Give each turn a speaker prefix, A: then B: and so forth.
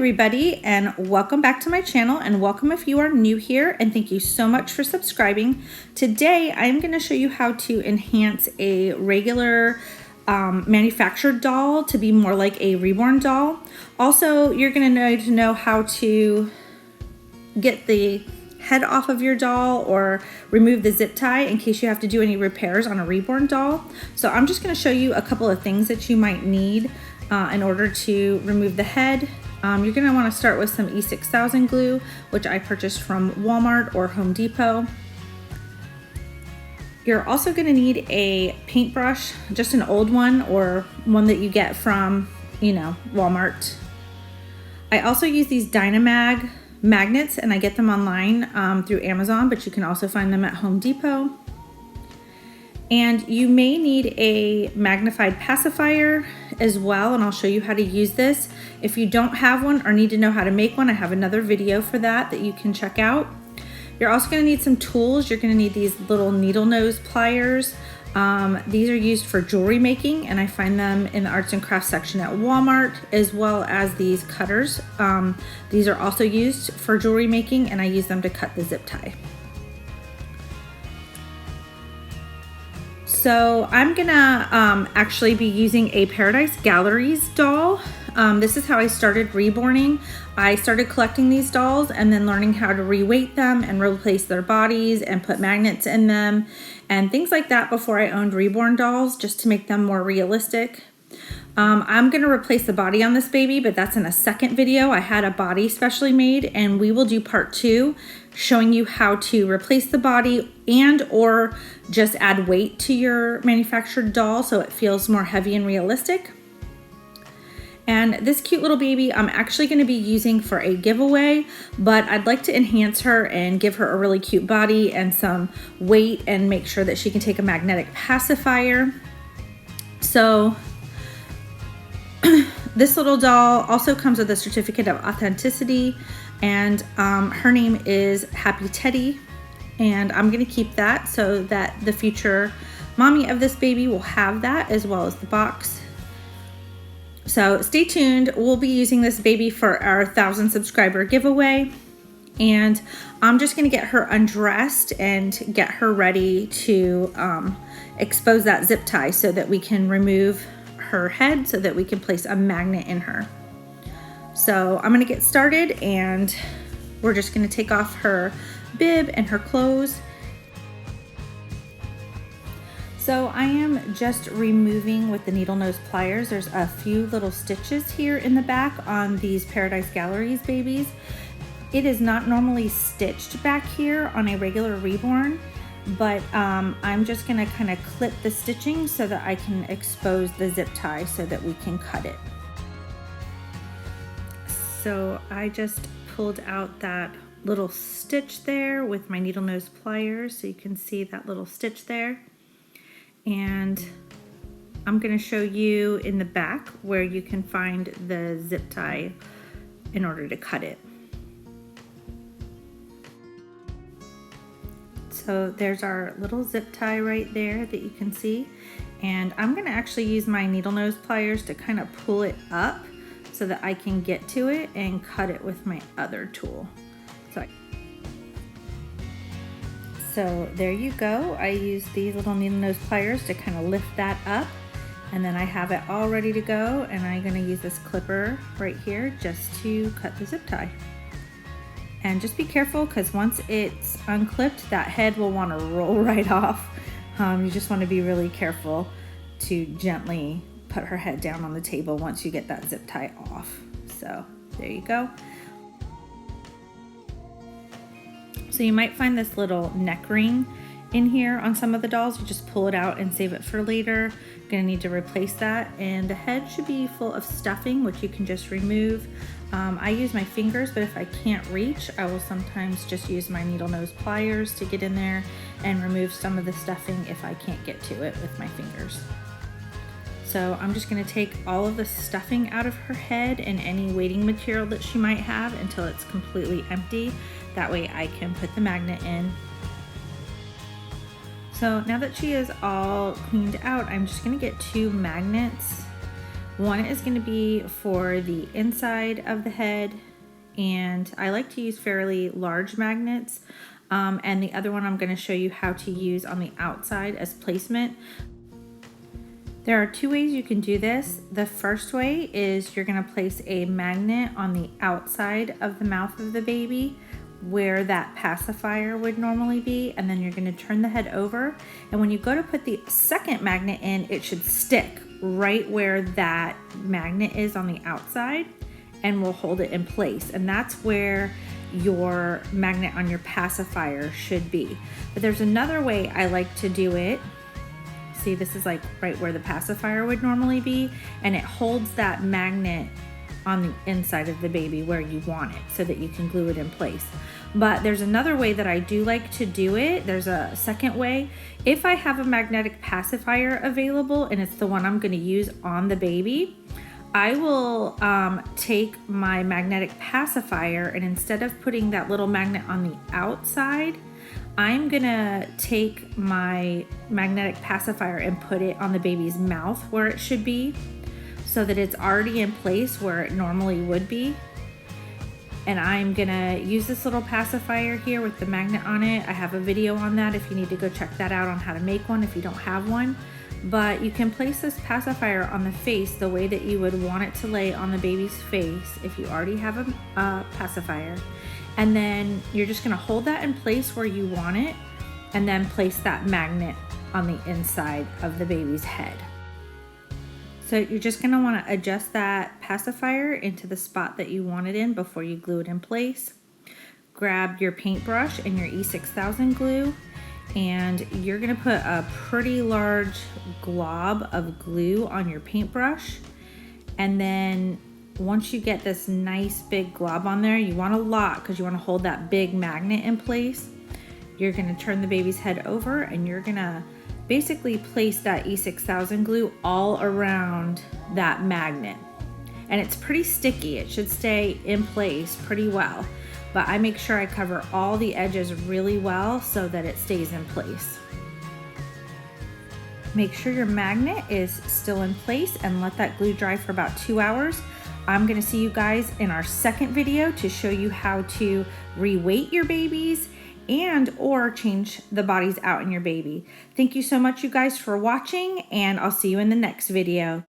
A: everybody, and welcome back to my channel, and welcome if you are new here, and thank you so much for subscribing. Today I'm going to show you how to enhance a regular manufactured doll to be more like a Reborn doll. Also, you're going to need to know how to get the head off of your doll or remove the zip tie in case you have to do any repairs on a Reborn doll. So I'm just going to show you a couple of things that you might need in order to remove the head. You're going to want to start with some E6000 glue, which I purchased from Walmart or Home Depot. You're also going to need a paintbrush, just an old one or one that you get from, Walmart. I also use these Dynamag magnets, and I get them online through Amazon, but you can also find them at Home Depot. And you may need a magnified pacifier as well, and I'll show you how to use this. If you don't have one or need to know how to make one, I have another video for that you can check out. You're also going to need some tools. You're going to need these little needle nose pliers. These are used for jewelry making, and I find them in the arts and crafts section at Walmart, as well as these cutters. These are also used for jewelry making, and I use them to cut the zip tie. So I'm gonna actually be using a Paradise Galleries doll. This is how I started reborning. I started collecting these dolls and then learning how to reweight them and replace their bodies and put magnets in them and things like that before I owned Reborn dolls, just to make them more realistic. I'm gonna replace the body on this baby, but that's in a second video. I had a body specially made, and we will do part 2 showing you how to replace the body and or just add weight to your manufactured doll so it feels more heavy and realistic. And this cute little baby I'm actually going to be using for a giveaway, but I'd like to enhance her and give her a really cute body and some weight and make sure that she can take a magnetic pacifier. So this little doll also comes with a certificate of authenticity, and her name is Happy Teddy, and I'm going to keep that so that the future mommy of this baby will have that, as well as the box. So stay tuned. We'll be using this baby for our 1,000 subscriber giveaway, and I'm just going to get her undressed and get her ready to expose that zip tie so that we can remove her head so that we can place a magnet in her. So I'm going to get started, and we're just going to take off her bib and her clothes. So I am just removing with the needle nose pliers. There's a few little stitches here in the back on these Paradise Galleries babies. It is not normally stitched back here on a regular Reborn, but I'm just gonna kind of clip the stitching so that I can expose the zip tie so that we can cut it. So I just pulled out that little stitch there with my needle nose pliers, so you can see that little stitch there. And I'm going to show you in the back where you can find the zip tie in order to cut it. So there's our little zip tie right there that you can see. And I'm going to actually use my needle nose pliers to kind of pull it up so that I can get to it and cut it with my other tool. So there you go. I use these little needle nose pliers to kind of lift that up, and then I have it all ready to go, and I'm going to use this clipper right here just to cut the zip tie. And just be careful, because once it's unclipped, that head will want to roll right off. You just want to be really careful to gently put her head down on the table once you get that zip tie off. So there you go. So you might find this little neck ring in here on some of the dolls. You just pull it out and save it for later. You're gonna need to replace that. And the head should be full of stuffing, which you can just remove. I use my fingers, but if I can't reach, I will sometimes just use my needle nose pliers to get in there and remove some of the stuffing if I can't get to it with my fingers. So I'm just gonna take all of the stuffing out of her head and any weighting material that she might have until it's completely empty. That way I can put the magnet in. So now that she is all cleaned out, I'm just gonna get 2 magnets One is going to be for the inside of the head, and I like to use fairly large magnets. And the other one I'm going to show you how to use on the outside as placement. There are two ways you can do this. The first way is you're going to place a magnet on the outside of the mouth of the baby where that pacifier would normally be, and then you're going to turn the head over, and when you go to put the second magnet in, it should stick right where that magnet is on the outside and will hold it in place, and that's where your magnet on your pacifier should be. But there's another way I like to do it. See, this is like right where the pacifier would normally be, and it holds that magnet on the inside of the baby where you want it so that you can glue it in place. But there's another way that I do like to do it. There's a second way. If I have a magnetic pacifier available and it's the one I'm going to use on the baby, I will take my magnetic pacifier, and instead of putting that little magnet on the outside, I'm gonna take my magnetic pacifier and put it on the baby's mouth where it should be, so that it's already in place where it normally would be. And I'm gonna use this little pacifier here with the magnet on it. I have a video on that if you need to go check that out on how to make one if you don't have one. But you can place this pacifier on the face the way that you would want it to lay on the baby's face if you already have a pacifier. And then you're just gonna hold that in place where you want it, and then place that magnet on the inside of the baby's head. So you're just gonna wanna adjust that pacifier into the spot that you want it in before you glue it in place. Grab your paintbrush and your E6000 glue, and you're gonna put a pretty large glob of glue on your paintbrush. And then once you get this nice big glob on there, you want a lot because you want to hold that big magnet in place. You're going to turn the baby's head over, and you're going to basically place that E6000 glue all around that magnet. And it's pretty sticky. It should stay in place pretty well, but I make sure I cover all the edges really well so that it stays in place. Make sure your magnet is still in place and let that glue dry for about 2 hours. I'm gonna see you guys in our second video to show you how to reweight your babies and or change the bodies out in your baby. Thank you so much, you guys, for watching, and I'll see you in the next video.